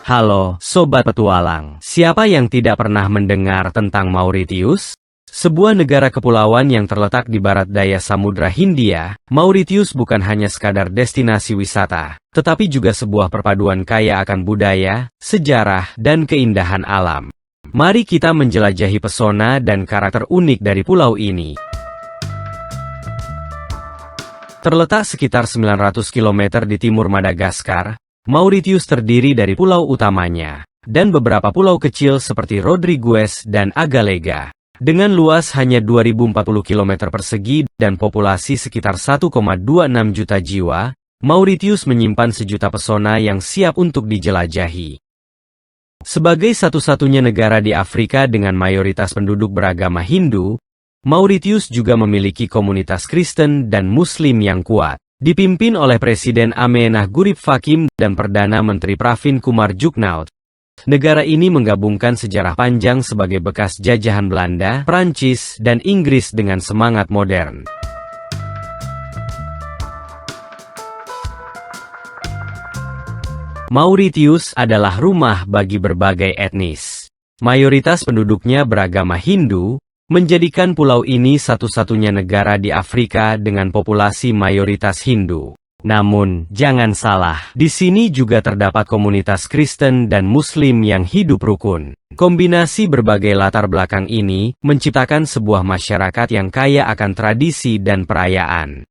Halo, Sobat Petualang. Siapa yang tidak pernah mendengar tentang Mauritius? Sebuah negara kepulauan yang terletak di barat daya Samudra Hindia, Mauritius bukan hanya sekadar destinasi wisata, tetapi juga sebuah perpaduan kaya akan budaya, sejarah, dan keindahan alam. Mari kita menjelajahi pesona dan karakter unik dari pulau ini. Terletak sekitar 900 km di timur Madagaskar, Mauritius terdiri dari pulau utamanya, dan beberapa pulau kecil seperti Rodrigues dan Agalega. Dengan luas hanya 2040 km persegi dan populasi sekitar 1,26 juta jiwa, Mauritius menyimpan sejuta pesona yang siap untuk dijelajahi. Sebagai satu-satunya negara di Afrika dengan mayoritas penduduk beragama Hindu, Mauritius juga memiliki komunitas Kristen dan Muslim yang kuat. Dipimpin oleh Presiden Amenah Gurib Fakim dan Perdana Menteri Pravin Kumar Jugnauth. Negara ini menggabungkan sejarah panjang sebagai bekas jajahan Belanda, Prancis, dan Inggris dengan semangat modern. Mauritius adalah rumah bagi berbagai etnis. Mayoritas penduduknya beragama Hindu, menjadikan pulau ini satu-satunya negara di Afrika dengan populasi mayoritas Hindu. Namun, jangan salah, di sini juga terdapat komunitas Kristen dan Muslim yang hidup rukun. Kombinasi berbagai latar belakang ini menciptakan sebuah masyarakat yang kaya akan tradisi dan perayaan.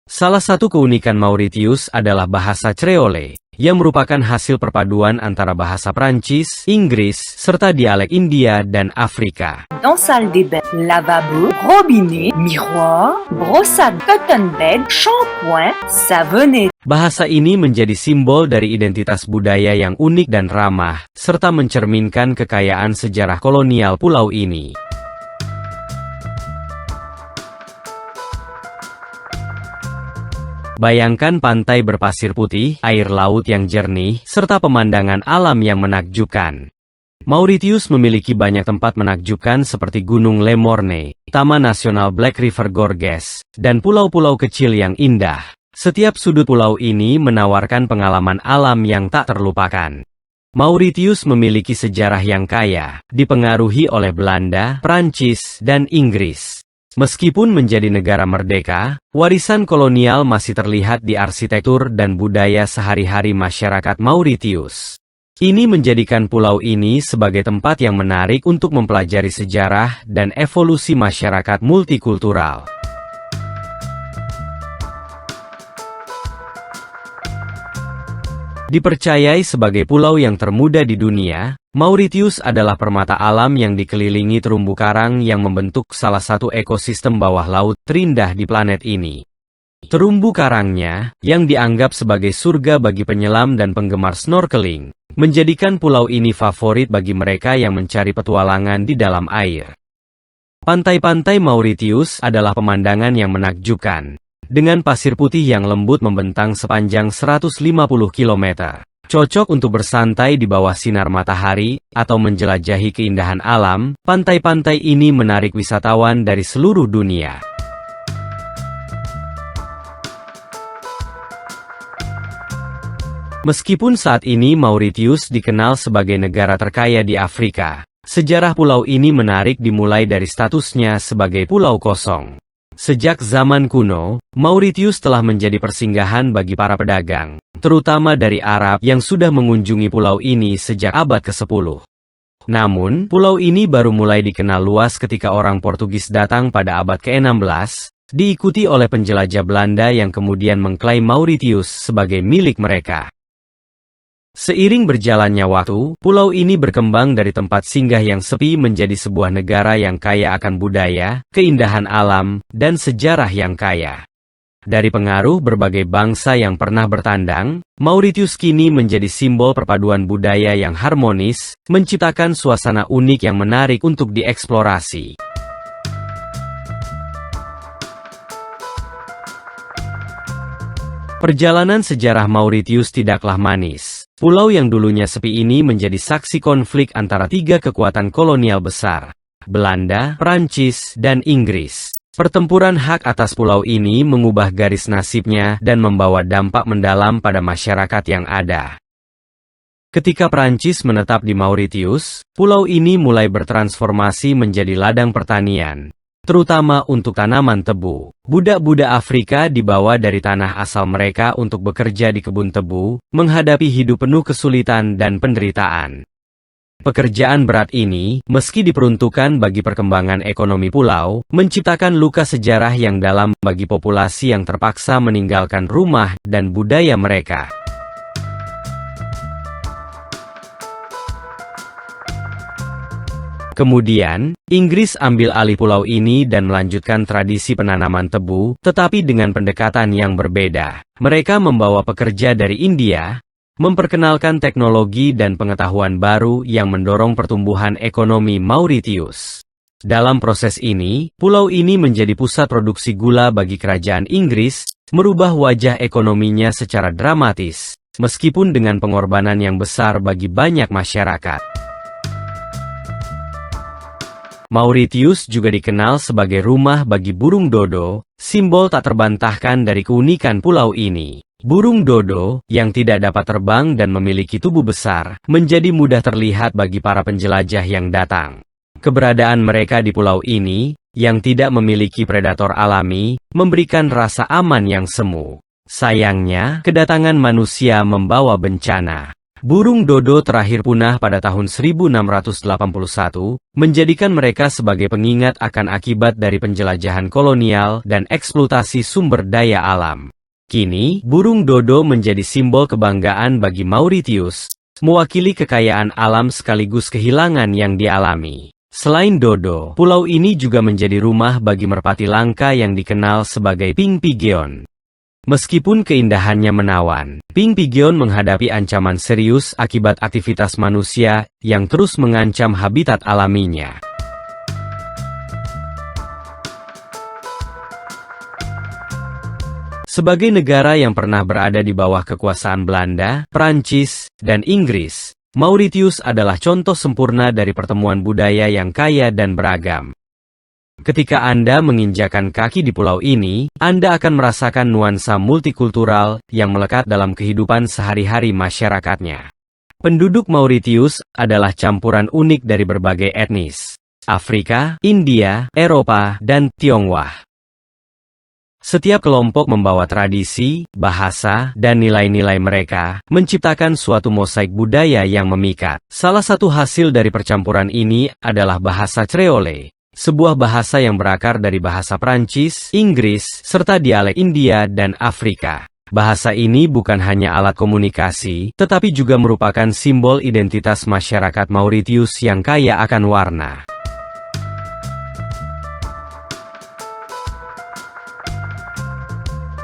Salah satu keunikan Mauritius adalah bahasa Creole, yang merupakan hasil perpaduan antara bahasa Prancis, Inggris, serta dialek India dan Afrika. Dans salle des bains, lavabo, robinet, miroir, brosse à cotton bed, shampoing, savonnette. Bahasa ini menjadi simbol dari identitas budaya yang unik dan ramah, serta mencerminkan kekayaan sejarah kolonial pulau ini. Bayangkan pantai berpasir putih, air laut yang jernih, serta pemandangan alam yang menakjubkan. Mauritius memiliki banyak tempat menakjubkan seperti Gunung Le Morne, Taman Nasional Black River Gorges, dan pulau-pulau kecil yang indah. Setiap sudut pulau ini menawarkan pengalaman alam yang tak terlupakan. Mauritius memiliki sejarah yang kaya, dipengaruhi oleh Belanda, Prancis, dan Inggris. Meskipun menjadi negara merdeka, warisan kolonial masih terlihat di arsitektur dan budaya sehari-hari masyarakat Mauritius. Ini menjadikan pulau ini sebagai tempat yang menarik untuk mempelajari sejarah dan evolusi masyarakat multikultural. Dipercayai sebagai pulau yang termuda di dunia, Mauritius adalah permata alam yang dikelilingi terumbu karang yang membentuk salah satu ekosistem bawah laut terindah di planet ini. Terumbu karangnya, yang dianggap sebagai surga bagi penyelam dan penggemar snorkeling, menjadikan pulau ini favorit bagi mereka yang mencari petualangan di dalam air. Pantai-pantai Mauritius adalah pemandangan yang menakjubkan, dengan pasir putih yang lembut membentang sepanjang 150 km. Cocok untuk bersantai di bawah sinar matahari, atau menjelajahi keindahan alam. Pantai-pantai ini menarik wisatawan dari seluruh dunia. Meskipun saat ini Mauritius dikenal sebagai negara terkaya di Afrika, sejarah pulau ini menarik dimulai dari statusnya sebagai pulau kosong. Sejak zaman kuno, Mauritius telah menjadi persinggahan bagi para pedagang, terutama dari Arab yang sudah mengunjungi pulau ini sejak abad ke-10. Namun, pulau ini baru mulai dikenal luas ketika orang Portugis datang pada abad ke-16, diikuti oleh penjelajah Belanda yang kemudian mengklaim Mauritius sebagai milik mereka. Seiring berjalannya waktu, pulau ini berkembang dari tempat singgah yang sepi menjadi sebuah negara yang kaya akan budaya, keindahan alam, dan sejarah yang kaya. Dari pengaruh berbagai bangsa yang pernah bertandang, Mauritius kini menjadi simbol perpaduan budaya yang harmonis, menciptakan suasana unik yang menarik untuk dieksplorasi. Perjalanan sejarah Mauritius tidaklah manis. Pulau yang dulunya sepi ini menjadi saksi konflik antara tiga kekuatan kolonial besar, Belanda, Prancis, dan Inggris. Pertempuran hak atas pulau ini mengubah garis nasibnya dan membawa dampak mendalam pada masyarakat yang ada. Ketika Prancis menetap di Mauritius, pulau ini mulai bertransformasi menjadi ladang pertanian, terutama untuk tanaman tebu. Budak-budak Afrika dibawa dari tanah asal mereka untuk bekerja di kebun tebu, menghadapi hidup penuh kesulitan dan penderitaan. Pekerjaan berat ini, meski diperuntukkan bagi perkembangan ekonomi pulau, menciptakan luka sejarah yang dalam bagi populasi yang terpaksa meninggalkan rumah dan budaya mereka. Kemudian, Inggris ambil alih pulau ini dan melanjutkan tradisi penanaman tebu, tetapi dengan pendekatan yang berbeda. Mereka membawa pekerja dari India, memperkenalkan teknologi dan pengetahuan baru yang mendorong pertumbuhan ekonomi Mauritius. Dalam proses ini, pulau ini menjadi pusat produksi gula bagi kerajaan Inggris, merubah wajah ekonominya secara dramatis, meskipun dengan pengorbanan yang besar bagi banyak masyarakat. Mauritius juga dikenal sebagai rumah bagi burung dodo, simbol tak terbantahkan dari keunikan pulau ini. Burung dodo, yang tidak dapat terbang dan memiliki tubuh besar, menjadi mudah terlihat bagi para penjelajah yang datang. Keberadaan mereka di pulau ini, yang tidak memiliki predator alami, memberikan rasa aman yang semu. Sayangnya, kedatangan manusia membawa bencana. Burung dodo terakhir punah pada tahun 1681, menjadikan mereka sebagai pengingat akan akibat dari penjelajahan kolonial dan eksploitasi sumber daya alam. Kini, burung dodo menjadi simbol kebanggaan bagi Mauritius, mewakili kekayaan alam sekaligus kehilangan yang dialami. Selain dodo, pulau ini juga menjadi rumah bagi merpati langka yang dikenal sebagai pink pigeon. Meskipun keindahannya menawan, pink pigeon menghadapi ancaman serius akibat aktivitas manusia yang terus mengancam habitat alaminya. Sebagai negara yang pernah berada di bawah kekuasaan Belanda, Prancis, dan Inggris, Mauritius adalah contoh sempurna dari pertemuan budaya yang kaya dan beragam. Ketika Anda menginjakan kaki di pulau ini, Anda akan merasakan nuansa multikultural yang melekat dalam kehidupan sehari-hari masyarakatnya. Penduduk Mauritius adalah campuran unik dari berbagai etnis: Afrika, India, Eropa, dan Tionghoa. Setiap kelompok membawa tradisi, bahasa, dan nilai-nilai mereka, menciptakan suatu mosaik budaya yang memikat. Salah satu hasil dari percampuran ini adalah bahasa Creole, sebuah bahasa yang berakar dari bahasa Prancis, Inggris, serta dialek India dan Afrika. Bahasa ini bukan hanya alat komunikasi, tetapi juga merupakan simbol identitas masyarakat Mauritius yang kaya akan warna.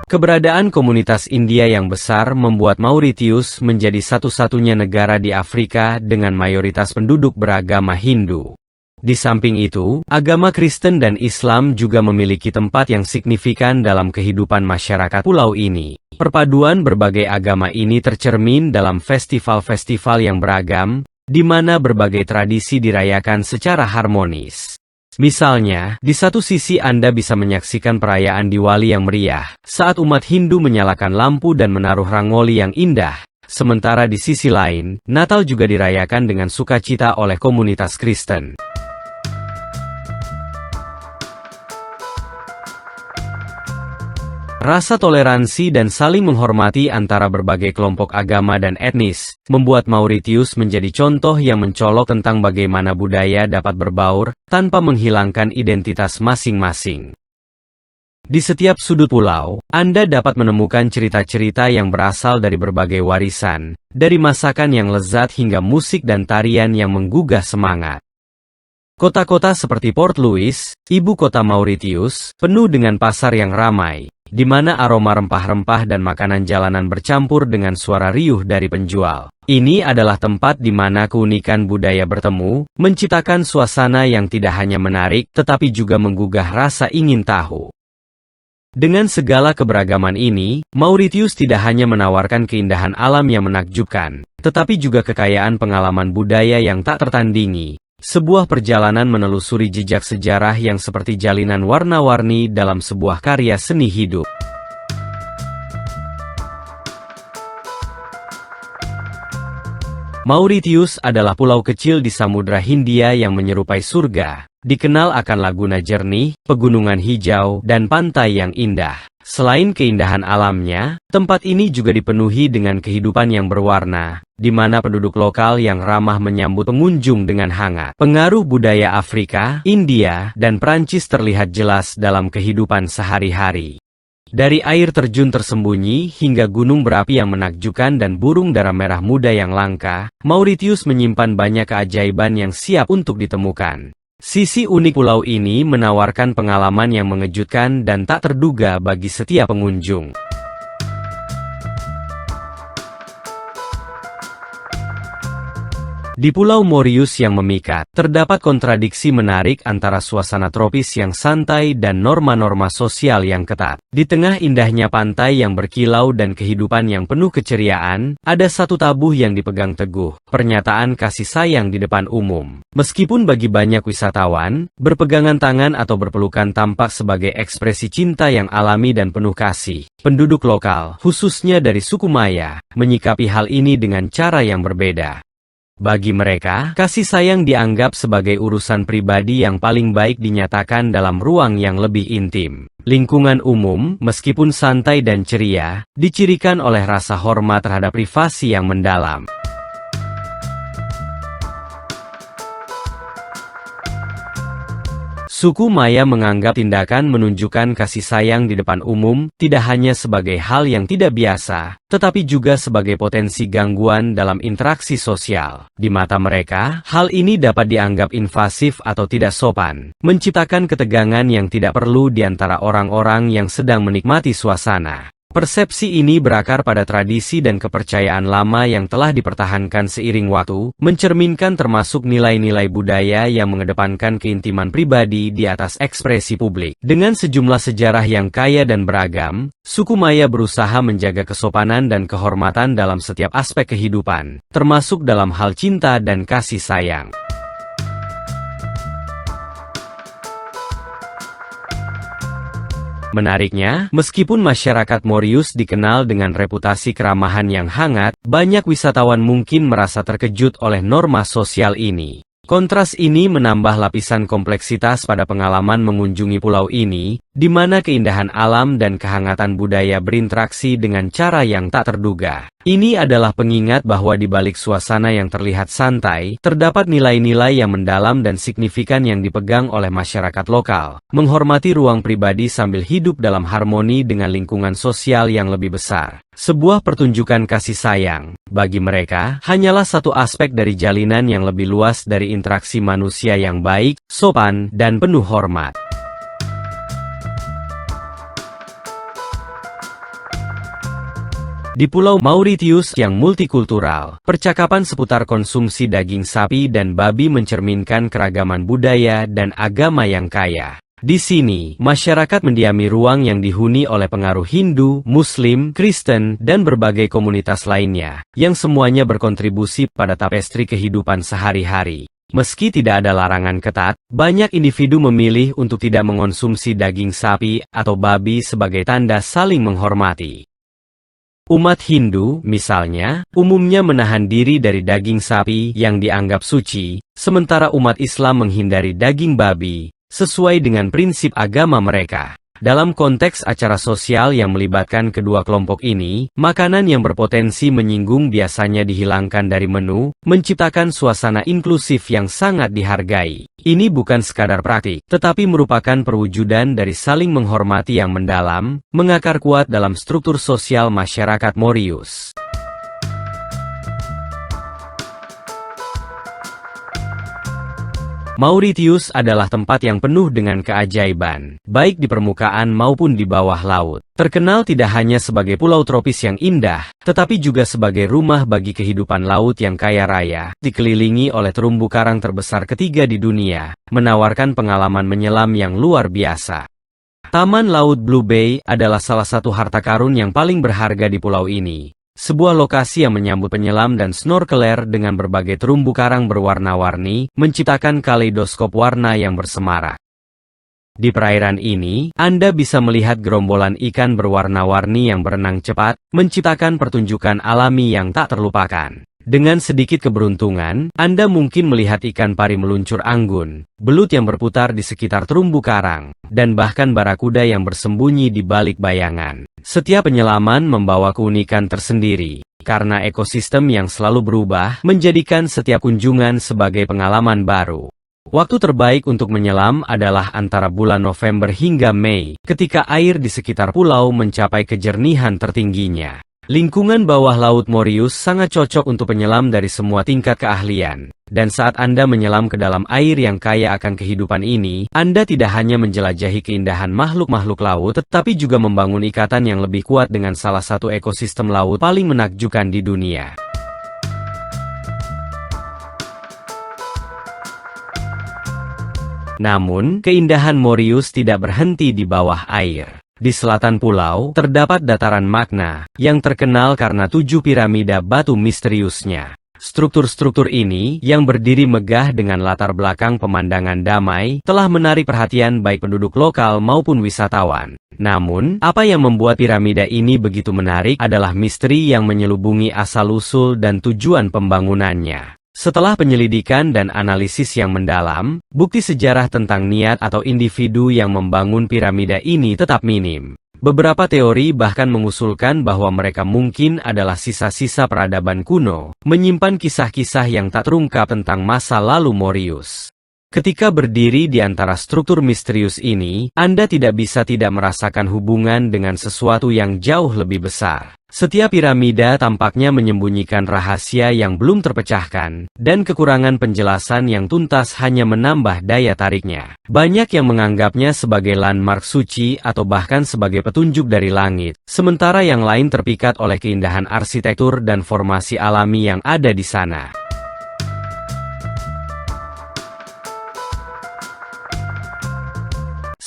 Keberadaan komunitas India yang besar membuat Mauritius menjadi satu-satunya negara di Afrika dengan mayoritas penduduk beragama Hindu. Di samping itu, agama Kristen dan Islam juga memiliki tempat yang signifikan dalam kehidupan masyarakat pulau ini. Perpaduan berbagai agama ini tercermin dalam festival-festival yang beragam, di mana berbagai tradisi dirayakan secara harmonis. Misalnya, di satu sisi Anda bisa menyaksikan perayaan Diwali yang meriah, saat umat Hindu menyalakan lampu dan menaruh rangoli yang indah. Sementara di sisi lain, Natal juga dirayakan dengan sukacita oleh komunitas Kristen. Rasa toleransi dan saling menghormati antara berbagai kelompok agama dan etnis, membuat Mauritius menjadi contoh yang mencolok tentang bagaimana budaya dapat berbaur, tanpa menghilangkan identitas masing-masing. Di setiap sudut pulau, Anda dapat menemukan cerita-cerita yang berasal dari berbagai warisan, dari masakan yang lezat hingga musik dan tarian yang menggugah semangat. Kota-kota seperti Port Louis, ibu kota Mauritius, penuh dengan pasar yang ramai, di mana aroma rempah-rempah dan makanan jalanan bercampur dengan suara riuh dari penjual. Ini adalah tempat di mana keunikan budaya bertemu, menciptakan suasana yang tidak hanya menarik, tetapi juga menggugah rasa ingin tahu. Dengan segala keberagaman ini, Mauritius tidak hanya menawarkan keindahan alam yang menakjubkan, tetapi juga kekayaan pengalaman budaya yang tak tertandingi. Sebuah perjalanan menelusuri jejak sejarah yang seperti jalinan warna-warni dalam sebuah karya seni hidup. Mauritius adalah pulau kecil di Samudra Hindia yang menyerupai surga, dikenal akan laguna jernih, pegunungan hijau, dan pantai yang indah. Selain keindahan alamnya, tempat ini juga dipenuhi dengan kehidupan yang berwarna, di mana penduduk lokal yang ramah menyambut pengunjung dengan hangat. Pengaruh budaya Afrika, India, dan Prancis terlihat jelas dalam kehidupan sehari-hari. Dari air terjun tersembunyi hingga gunung berapi yang menakjubkan dan burung dara merah muda yang langka, Mauritius menyimpan banyak keajaiban yang siap untuk ditemukan. Sisi unik pulau ini menawarkan pengalaman yang mengejutkan dan tak terduga bagi setiap pengunjung. Di Pulau Mauritius yang memikat, terdapat kontradiksi menarik antara suasana tropis yang santai dan norma-norma sosial yang ketat. Di tengah indahnya pantai yang berkilau dan kehidupan yang penuh keceriaan, ada satu tabuh yang dipegang teguh, pernyataan kasih sayang di depan umum. Meskipun bagi banyak wisatawan, berpegangan tangan atau berpelukan tampak sebagai ekspresi cinta yang alami dan penuh kasih, penduduk lokal, khususnya dari suku Maya, menyikapi hal ini dengan cara yang berbeda. Bagi mereka, kasih sayang dianggap sebagai urusan pribadi yang paling baik dinyatakan dalam ruang yang lebih intim. Lingkungan umum, meskipun santai dan ceria, dicirikan oleh rasa hormat terhadap privasi yang mendalam. Suku Maya menganggap tindakan menunjukkan kasih sayang di depan umum tidak hanya sebagai hal yang tidak biasa, tetapi juga sebagai potensi gangguan dalam interaksi sosial. Di mata mereka, hal ini dapat dianggap invasif atau tidak sopan, menciptakan ketegangan yang tidak perlu di antara orang-orang yang sedang menikmati suasana. Persepsi ini berakar pada tradisi dan kepercayaan lama yang telah dipertahankan seiring waktu, mencerminkan termasuk nilai-nilai budaya yang mengedepankan keintiman pribadi di atas ekspresi publik. Dengan sejumlah sejarah yang kaya dan beragam, suku Maya berusaha menjaga kesopanan dan kehormatan dalam setiap aspek kehidupan, termasuk dalam hal cinta dan kasih sayang. Menariknya, meskipun masyarakat Mauritius dikenal dengan reputasi keramahan yang hangat, banyak wisatawan mungkin merasa terkejut oleh norma sosial ini. Kontras ini menambah lapisan kompleksitas pada pengalaman mengunjungi pulau ini, di mana keindahan alam dan kehangatan budaya berinteraksi dengan cara yang tak terduga. Ini adalah pengingat bahwa di balik suasana yang terlihat santai, terdapat nilai-nilai yang mendalam dan signifikan yang dipegang oleh masyarakat lokal, menghormati ruang pribadi sambil hidup dalam harmoni dengan lingkungan sosial yang lebih besar. Sebuah pertunjukan kasih sayang, bagi mereka, hanyalah satu aspek dari jalinan yang lebih luas dari interaksi manusia yang baik, sopan, dan penuh hormat. Di Pulau Mauritius yang multikultural, percakapan seputar konsumsi daging sapi dan babi mencerminkan keragaman budaya dan agama yang kaya. Di sini, masyarakat mendiami ruang yang dihuni oleh pengaruh Hindu, Muslim, Kristen, dan berbagai komunitas lainnya, yang semuanya berkontribusi pada tapestri kehidupan sehari-hari. Meski tidak ada larangan ketat, banyak individu memilih untuk tidak mengonsumsi daging sapi atau babi sebagai tanda saling menghormati. Umat Hindu, misalnya, umumnya menahan diri dari daging sapi yang dianggap suci, sementara umat Islam menghindari daging babi, sesuai dengan prinsip agama mereka. Dalam konteks acara sosial yang melibatkan kedua kelompok ini, makanan yang berpotensi menyinggung biasanya dihilangkan dari menu, menciptakan suasana inklusif yang sangat dihargai. Ini bukan sekadar praktik, tetapi merupakan perwujudan dari saling menghormati yang mendalam, mengakar kuat dalam struktur sosial masyarakat Mauritius. Mauritius adalah tempat yang penuh dengan keajaiban, baik di permukaan maupun di bawah laut. Terkenal tidak hanya sebagai pulau tropis yang indah, tetapi juga sebagai rumah bagi kehidupan laut yang kaya raya, dikelilingi oleh terumbu karang terbesar ketiga di dunia, menawarkan pengalaman menyelam yang luar biasa. Taman Laut Blue Bay adalah salah satu harta karun yang paling berharga di pulau ini. Sebuah lokasi yang menyambut penyelam dan snorkeler dengan berbagai terumbu karang berwarna-warni, menciptakan kaleidoskop warna yang bersemarak. Di perairan ini, Anda bisa melihat gerombolan ikan berwarna-warni yang berenang cepat, menciptakan pertunjukan alami yang tak terlupakan. Dengan sedikit keberuntungan, Anda mungkin melihat ikan pari meluncur anggun, belut yang berputar di sekitar terumbu karang, dan bahkan barakuda yang bersembunyi di balik bayangan. Setiap penyelaman membawa keunikan tersendiri, karena ekosistem yang selalu berubah menjadikan setiap kunjungan sebagai pengalaman baru. Waktu terbaik untuk menyelam adalah antara bulan November hingga Mei, ketika air di sekitar pulau mencapai kejernihan tertingginya. Lingkungan bawah laut Mauritius sangat cocok untuk penyelam dari semua tingkat keahlian. Dan saat Anda menyelam ke dalam air yang kaya akan kehidupan ini, Anda tidak hanya menjelajahi keindahan makhluk-makhluk laut, tetapi juga membangun ikatan yang lebih kuat dengan salah satu ekosistem laut paling menakjubkan di dunia. Namun, keindahan Mauritius tidak berhenti di bawah air. Di selatan pulau, terdapat dataran Magna, yang terkenal karena 7 piramida batu misteriusnya. Struktur-struktur ini, yang berdiri megah dengan latar belakang pemandangan damai, telah menarik perhatian baik penduduk lokal maupun wisatawan. Namun, apa yang membuat piramida ini begitu menarik adalah misteri yang menyelubungi asal-usul dan tujuan pembangunannya. Setelah penyelidikan dan analisis yang mendalam, bukti sejarah tentang niat atau individu yang membangun piramida ini tetap minim. Beberapa teori bahkan mengusulkan bahwa mereka mungkin adalah sisa-sisa peradaban kuno, menyimpan kisah-kisah yang tak terungkap tentang masa lalu Mauritius. Ketika berdiri di antara struktur misterius ini, Anda tidak bisa tidak merasakan hubungan dengan sesuatu yang jauh lebih besar. Setiap piramida tampaknya menyembunyikan rahasia yang belum terpecahkan, dan kekurangan penjelasan yang tuntas hanya menambah daya tariknya. Banyak yang menganggapnya sebagai landmark suci atau bahkan sebagai petunjuk dari langit, sementara yang lain terpikat oleh keindahan arsitektur dan formasi alami yang ada di sana.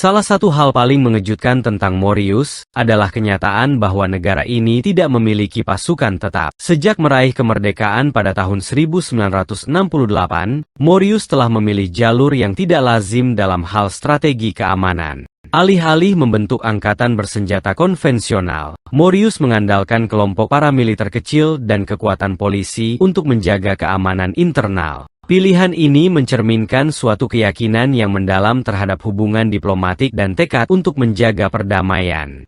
Salah satu hal paling mengejutkan tentang Mauritius adalah kenyataan bahwa negara ini tidak memiliki pasukan tetap. Sejak meraih kemerdekaan pada tahun 1968, Mauritius telah memilih jalur yang tidak lazim dalam hal strategi keamanan. Alih-alih membentuk angkatan bersenjata konvensional, Mauritius mengandalkan kelompok paramiliter kecil dan kekuatan polisi untuk menjaga keamanan internal. Pilihan ini mencerminkan suatu keyakinan yang mendalam terhadap hubungan diplomatik dan tekad untuk menjaga perdamaian.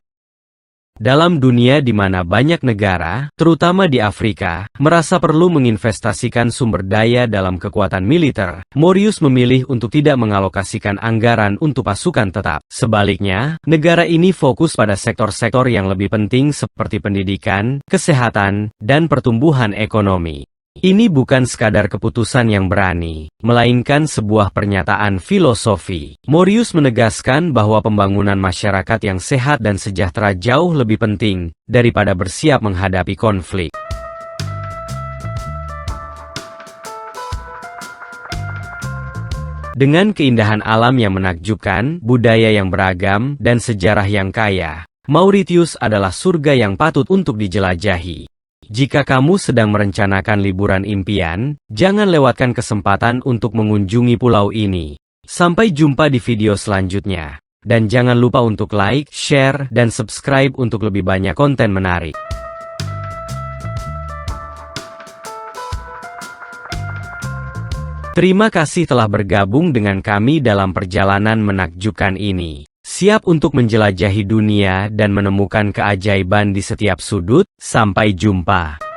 Dalam dunia di mana banyak negara, terutama di Afrika, merasa perlu menginvestasikan sumber daya dalam kekuatan militer, Mauritius memilih untuk tidak mengalokasikan anggaran untuk pasukan tetap. Sebaliknya, negara ini fokus pada sektor-sektor yang lebih penting seperti pendidikan, kesehatan, dan pertumbuhan ekonomi. Ini bukan sekadar keputusan yang berani, melainkan sebuah pernyataan filosofi. Mauritius menegaskan bahwa pembangunan masyarakat yang sehat dan sejahtera jauh lebih penting daripada bersiap menghadapi konflik. Dengan keindahan alam yang menakjubkan, budaya yang beragam, dan sejarah yang kaya, Mauritius adalah surga yang patut untuk dijelajahi. Jika kamu sedang merencanakan liburan impian, jangan lewatkan kesempatan untuk mengunjungi pulau ini. Sampai jumpa di video selanjutnya. Dan jangan lupa untuk like, share, dan subscribe untuk lebih banyak konten menarik. Terima kasih telah bergabung dengan kami dalam perjalanan menakjubkan ini. Siap untuk menjelajahi dunia dan menemukan keajaiban di setiap sudut. Sampai jumpa.